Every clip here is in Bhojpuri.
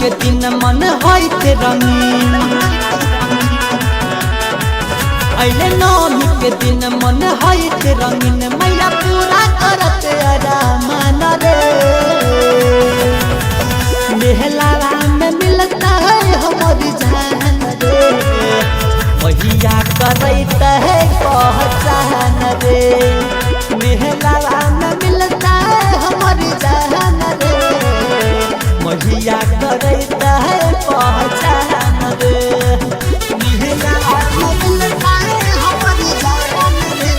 के दिन मन होइत रंगीन अइले नौमी के दिन मन होइत रंगीन मैया पूरा करत अरमान रे मेहलावा में मिलता है हमारी जान रे मैया करत है पहचान रे मेहलावा में मिलता है हमारी जान रे मैया करत है पहचान रे मेहलावा में मिलता है हमारी जान रे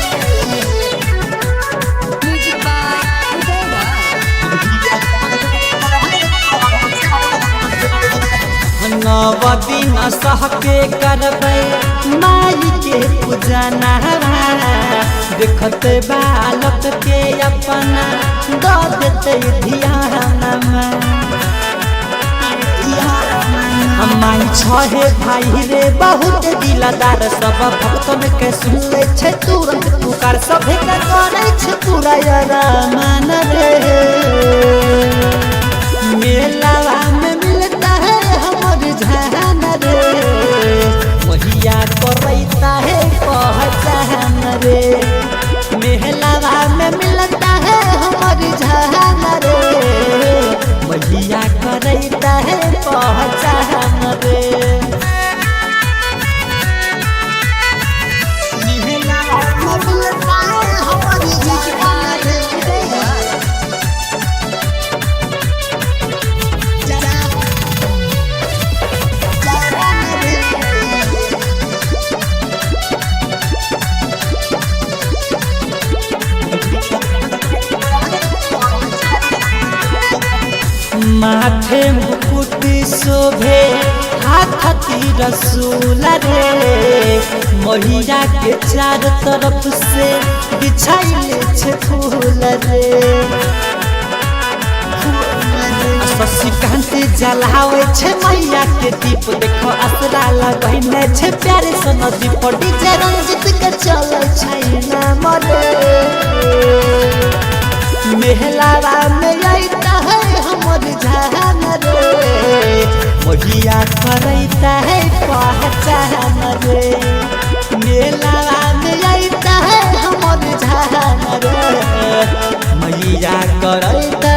नव दिन सह के करबै माई के पूजना देखत बालक के अपना दऽ देते ध्यान माई छहे भाई रे बहुत दिलदार सब भक्तन के सुनै छै तुरंत पुकार सभे के करै छै पूरा अरमान रे मेलावा में मिलता है हमारी जान रे मैया करैता है पहचान रे मेलावा में मिलता है हमारी जान रे मैया करैता है पहचान रे मेलावा में मिलता है हमारी जान रे माथे मुकुट शोभे हाथ रसूल रे मैया के चार तरफ से बिछाइले छे फूल रे शशिकांत जलावे छे मैया के दीप देखो असरा लगैने छे प्यारे सन दीप डीजे रंजित के चलै छै नाम रे मेहलावा में आइता है हमारी जान रे मैया करैता है पहचान रे मेलावा में आइता है हमारी जान रे मैया करैता